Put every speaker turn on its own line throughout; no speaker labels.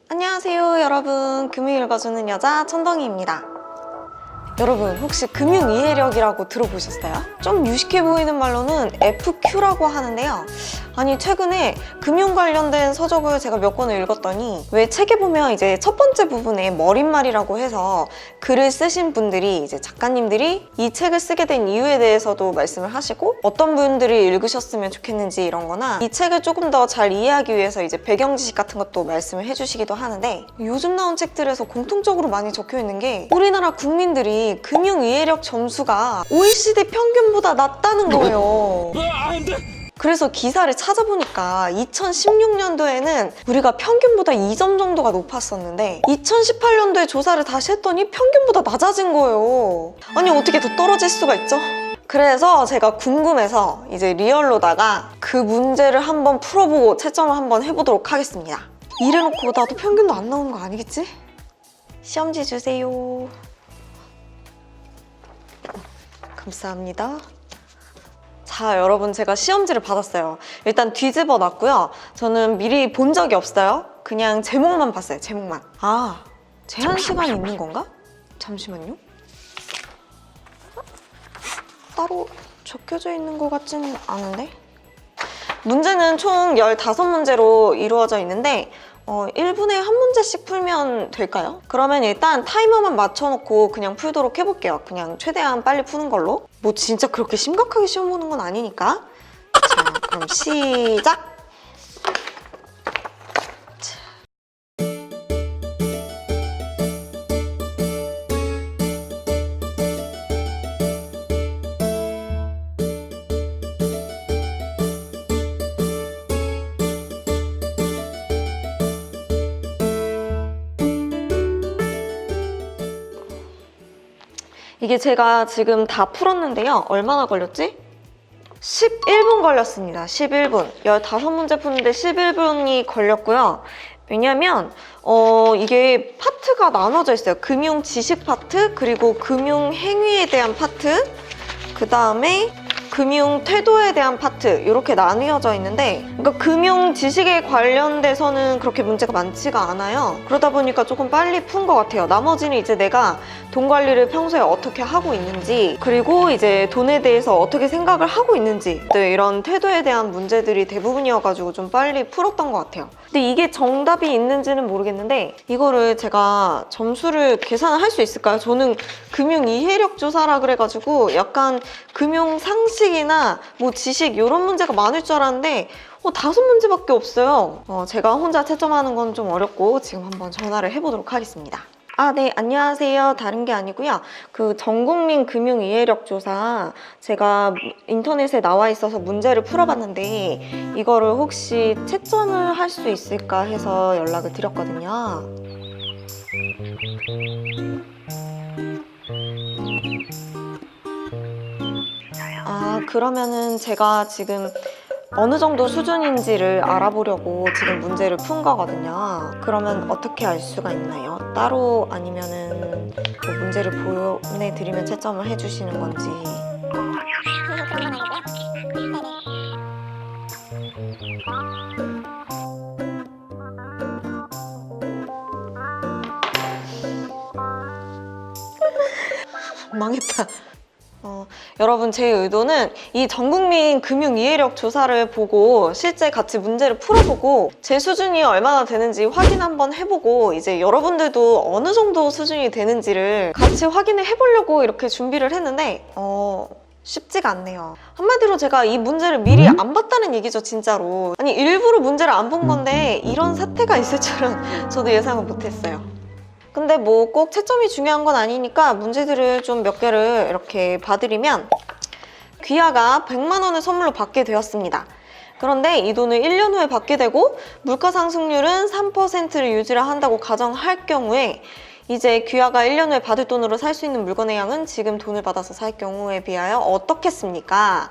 안녕하세요 여러분, 금융 읽어주는 여자 천덩이입니다. 여러분 혹시 금융 이해력이라고 들어보셨어요? 좀 유식해 보이는 말로는 FQ라고 하는데요. 아니 최근에 금융 관련된 서적을 제가 몇 권을 읽었더니 왜 책에 보면 이제 첫 번째 부분에 머릿말이라고 해서 글을 쓰신 분들이 이제 작가님들이 이 책을 쓰게 된 이유에 대해서도 말씀을 하시고 어떤 분들이 읽으셨으면 좋겠는지 이런 거나 이 책을 조금 더 잘 이해하기 위해서 이제 배경 지식 같은 것도 말씀을 해주시기도 하는데, 요즘 나온 책들에서 공통적으로 많이 적혀 있는 게 우리나라 국민들이 금융 이해력 점수가 OECD 평균보다 낮다는 거예요. 그래서 기사를 찾아보니까 2016년도에는 우리가 평균보다 2점 정도가 높았었는데 2018년도에 조사를 다시 했더니 평균보다 낮아진 거예요. 아니 어떻게 더 떨어질 수가 있죠? 그래서 제가 궁금해서 이제 리얼로다가 그 문제를 한번 풀어보고 채점을 한번 해보도록 하겠습니다. 이래놓고 나도 평균도 안 나오는 거 아니겠지? 시험지 주세요. 감사합니다. 자 여러분, 제가 시험지를 받았어요. 일단 뒤집어 놨고요. 저는 미리 본 적이 없어요. 그냥 제목만 봤어요. 제목만. 아, 제한 시간이 있는 건가? 잠시만요. 따로 적혀져 있는 것 같지는 않은데? 문제는 총 15문제로 이루어져 있는데 1분에 한 문제씩 풀면 될까요? 그러면 일단 타이머만 맞춰놓고 그냥 풀도록 해볼게요. 그냥 최대한 빨리 푸는 걸로. 뭐 진짜 그렇게 심각하게 시험 보는 건 아니니까. 자, 그럼 시작! 이게 제가 지금 다 풀었는데요. 얼마나 걸렸지? 11분 걸렸습니다. 11분. 15문제 푸는데 11분이 걸렸고요. 왜냐면 이게 파트가 나눠져 있어요. 금융 지식 파트, 그리고 금융 행위에 대한 파트, 그 다음에 금융 태도에 대한 파트, 이렇게 나뉘어져 있는데, 그러니까 금융 지식에 관련돼서는 그렇게 문제가 많지가 않아요. 그러다 보니까 조금 빨리 푼 것 같아요. 나머지는 이제 내가 돈 관리를 평소에 어떻게 하고 있는지, 그리고 이제 돈에 대해서 어떻게 생각을 하고 있는지, 이런 태도에 대한 문제들이 대부분이어가지고 좀 빨리 풀었던 것 같아요. 근데 이게 정답이 있는지는 모르겠는데 이거를 제가 점수를 계산을 할 수 있을까요? 저는 금융 이해력 조사라 그래가지고 약간 금융 상식이나 뭐 지식 이런 문제가 많을 줄 알았는데 5문제밖에 없어요. 제가 혼자 채점하는 건 좀 어렵고 지금 한번 전화를 해보도록 하겠습니다. 아, 네, 안녕하세요. 다른 게 아니고요. 그 전국민 금융 이해력 조사 제가 인터넷에 나와 있어서 문제를 풀어봤는데 이거를 혹시 채점을 할 수 있을까 해서 연락을 드렸거든요. 아, 그러면은 제가 지금 어느 정도 수준인지를 알아보려고 지금 문제를 푼 거거든요. 그러면 어떻게 알 수가 있나요? 따로 아니면은 그 문제를 보내드리면 채점을 해주시는 건지. 망했다. 여러분, 제 의도는 이 전국민 금융 이해력 조사를 보고 실제 같이 문제를 풀어보고 제 수준이 얼마나 되는지 확인 한번 해보고 이제 여러분들도 어느 정도 수준이 되는지를 같이 확인을 해보려고 이렇게 준비를 했는데 쉽지가 않네요. 한마디로 제가 이 문제를 미리 안 봤다는 얘기죠, 진짜로. 아니, 일부러 문제를 안 본 건데 이런 사태가 있을 줄은 저도 예상을 못했어요. 근데 뭐 꼭 채점이 중요한 건 아니니까 문제들을 좀 몇 개를 이렇게 봐드리면, 귀하가 100만 원을 선물로 받게 되었습니다. 그런데 이 돈을 1년 후에 받게 되고 물가 상승률은 3%를 유지를 한다고 가정할 경우에 이제 귀하가 1년 후에 받을 돈으로 살 수 있는 물건의 양은 지금 돈을 받아서 살 경우에 비하여 어떻겠습니까?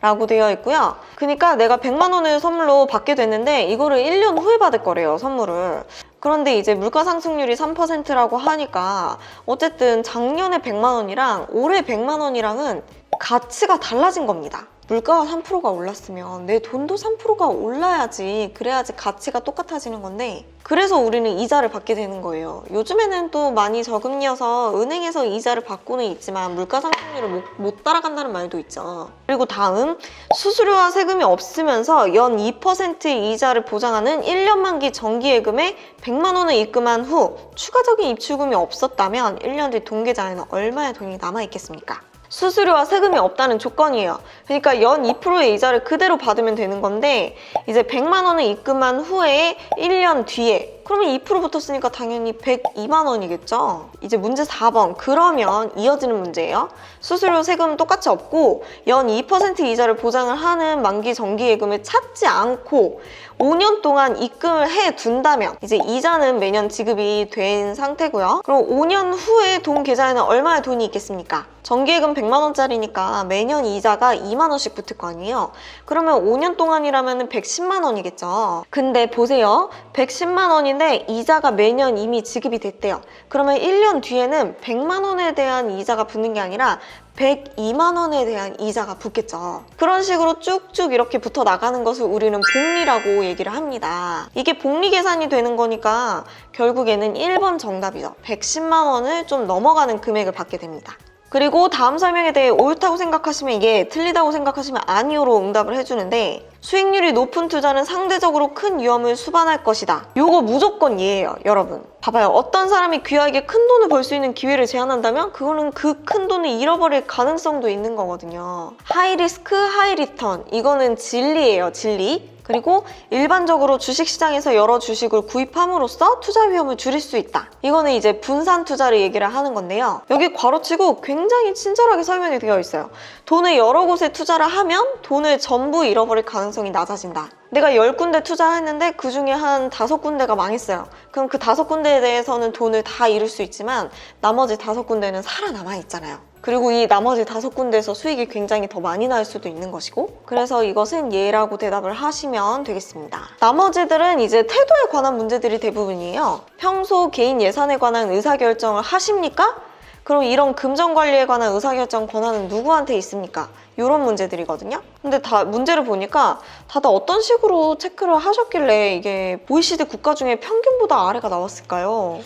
라고 되어 있고요. 그러니까 내가 100만 원을 선물로 받게 됐는데 이거를 1년 후에 받을 거래요, 선물을. 그런데 이제 물가 상승률이 3%라고 하니까 어쨌든 작년에 100만 원이랑 올해 100만 원이랑은 가치가 달라진 겁니다. 물가가 3%가 올랐으면 내 돈도 3%가 올라야지, 그래야지 가치가 똑같아지는 건데, 그래서 우리는 이자를 받게 되는 거예요. 요즘에는 또 많이 저금리여서 은행에서 이자를 받고는 있지만 물가 상승률을 못 따라간다는 말도 있죠. 그리고 다음, 수수료와 세금이 없으면서 연 2%의 이자를 보장하는 1년 만기 정기예금에 100만 원을 입금한 후 추가적인 입출금이 없었다면 1년 뒤 돈 계좌에는 얼마의 돈이 남아있겠습니까? 수수료와 세금이 없다는 조건이에요. 그러니까 연 2%의 이자를 그대로 받으면 되는 건데, 이제 100만 원을 입금한 후에 1년 뒤에, 그러면 2% 붙었으니까 당연히 102만 원이겠죠? 이제 문제 4번. 그러면 이어지는 문제예요. 수수료, 세금은 똑같이 없고 연 2% 이자를 보장을 하는 만기 정기예금을 찾지 않고 5년 동안 입금을 해둔다면 이제 이자는 매년 지급이 된 상태고요. 그럼 5년 후에 돈 계좌에는 얼마의 돈이 있겠습니까? 정기예금 100만 원짜리니까 매년 이자가 2만 원씩 붙을 거 아니에요? 그러면 5년 동안이라면 110만 원이겠죠. 근데 보세요. 110만 원인데 이자가 매년 이미 지급이 됐대요. 그러면 1년 뒤에는 100만 원에 대한 이자가 붙는 게 아니라 102만 원에 대한 이자가 붙겠죠. 그런 식으로 쭉쭉 이렇게 붙어 나가는 것을 우리는 복리라고 얘기를 합니다. 이게 복리 계산이 되는 거니까 결국에는 1번 정답이죠. 110만 원을 좀 넘어가는 금액을 받게 됩니다. 그리고 다음 설명에 대해 옳다고 생각하시면 이게, 틀리다고 생각하시면 아니오로 응답을 해주는데, 수익률이 높은 투자는 상대적으로 큰 위험을 수반할 것이다. 요거 무조건 예예요, 여러분. 봐봐요. 어떤 사람이 귀하게 큰 돈을 벌 수 있는 기회를 제한한다면 그거는 그 큰 돈을 잃어버릴 가능성도 있는 거거든요. 하이 리스크, 하이 리턴. 이거는 진리예요, 진리. 그리고 일반적으로 주식시장에서 여러 주식을 구입함으로써 투자 위험을 줄일 수 있다. 이거는 이제 분산 투자를 얘기를 하는 건데요. 여기 괄호치고 굉장히 친절하게 설명이 되어 있어요. 돈을 여러 곳에 투자를 하면 돈을 전부 잃어버릴 가능성이 낮아진다. 내가 10군데 투자했는데 그중에 한 5군데가 망했어요. 그럼 그 5군데에 대해서는 돈을 다 잃을 수 있지만 나머지 5군데는 살아남아 있잖아요. 그리고 이 나머지 5군데에서 수익이 굉장히 더 많이 날 수도 있는 것이고, 그래서 이것은 예라고 대답을 하시면 되겠습니다. 나머지들은 이제 태도에 관한 문제들이 대부분이에요. 평소 개인 예산에 관한 의사결정을 하십니까? 그럼 이런 금전관리에 관한 의사결정 권한은 누구한테 있습니까? 이런 문제들이거든요. 근데 다 문제를 보니까 다들 어떤 식으로 체크를 하셨길래 이게 OECD 국가 중에 평균보다 아래가 나왔을까요?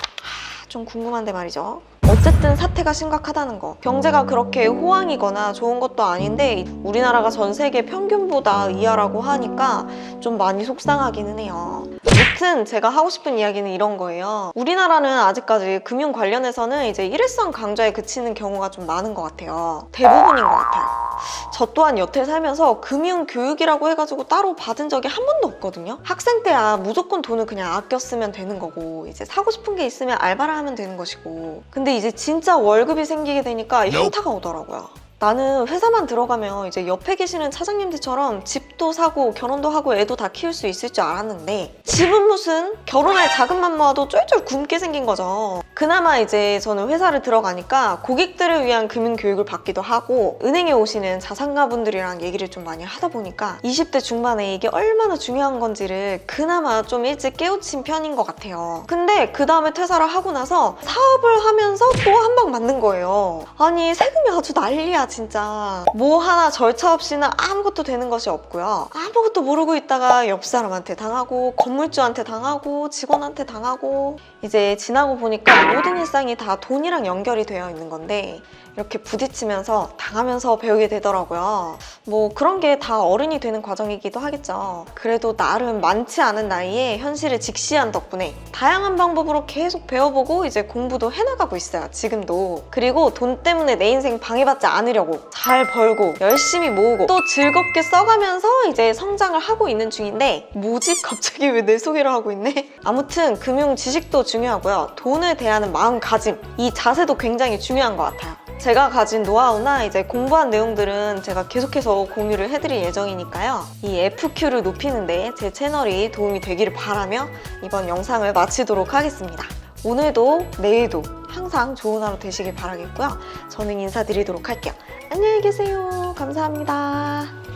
좀 궁금한데 말이죠. 어쨌든 사태가 심각하다는 거. 경제가 그렇게 호황이거나 좋은 것도 아닌데 우리나라가 전 세계 평균보다 이하라고 하니까 좀 많이 속상하기는 해요. 아무튼 제가 하고 싶은 이야기는 이런 거예요. 우리나라는 아직까지 금융 관련해서는 이제 일회성 강좌에 그치는 경우가 좀 많은 것 같아요. 대부분인 것 같아요. 저 또한 여태 살면서 금융 교육이라고 해가지고 따로 받은 적이 한 번도 없거든요. 학생 때야 무조건 돈을 그냥 아껴 쓰면 되는 거고, 이제 사고 싶은 게 있으면 알바를 하면 되는 것이고, 근데 이제 진짜 월급이 생기게 되니까 현타가 오더라고요. 나는 회사만 들어가면 이제 옆에 계시는 차장님들처럼 집도 사고 결혼도 하고 애도 다 키울 수 있을 줄 알았는데, 집은 무슨 결혼할 자금만 모아도 쫄쫄 굶게 생긴 거죠. 그나마 이제 저는 회사를 들어가니까 고객들을 위한 금융 교육을 받기도 하고, 은행에 오시는 자산가분들이랑 얘기를 좀 많이 하다 보니까 20대 중반에 이게 얼마나 중요한 건지를 그나마 좀 일찍 깨우친 편인 것 같아요. 근데 그 다음에 퇴사를 하고 나서 사업을 하면서 또 한 방 맞는 거예요. 아니, 세금이 아주 난리야 진짜. 뭐 하나 절차 없이는 아무것도 되는 것이 없고요. 아무것도 모르고 있다가 옆 사람한테 당하고, 건물주한테 당하고, 직원한테 당하고. 이제 지나고 보니까 모든 일상이 다 돈이랑 연결이 되어 있는 건데, 이렇게 부딪히면서 당하면서 배우게 되더라고요. 뭐 그런 게 다 어른이 되는 과정이기도 하겠죠. 그래도 나름 많지 않은 나이에 현실을 직시한 덕분에 다양한 방법으로 계속 배워보고 이제 공부도 해나가고 있어요, 지금도. 그리고 돈 때문에 내 인생 방해받지 않으려고 잘 벌고 열심히 모으고 또 즐겁게 써가면서 이제 성장을 하고 있는 중인데, 뭐지? 갑자기 왜 내 소개를 하고 있네? 아무튼 금융 지식도 중요하고요. 돈을 대하는 마음가짐, 이 자세도 굉장히 중요한 것 같아요. 제가 가진 노하우나 이제 공부한 내용들은 제가 계속해서 공유를 해드릴 예정이니까요. 이 FQ를 높이는데 제 채널이 도움이 되기를 바라며 이번 영상을 마치도록 하겠습니다. 오늘도 내일도 항상 좋은 하루 되시길 바라겠고요. 저는 인사드리도록 할게요. 안녕히 계세요. 감사합니다.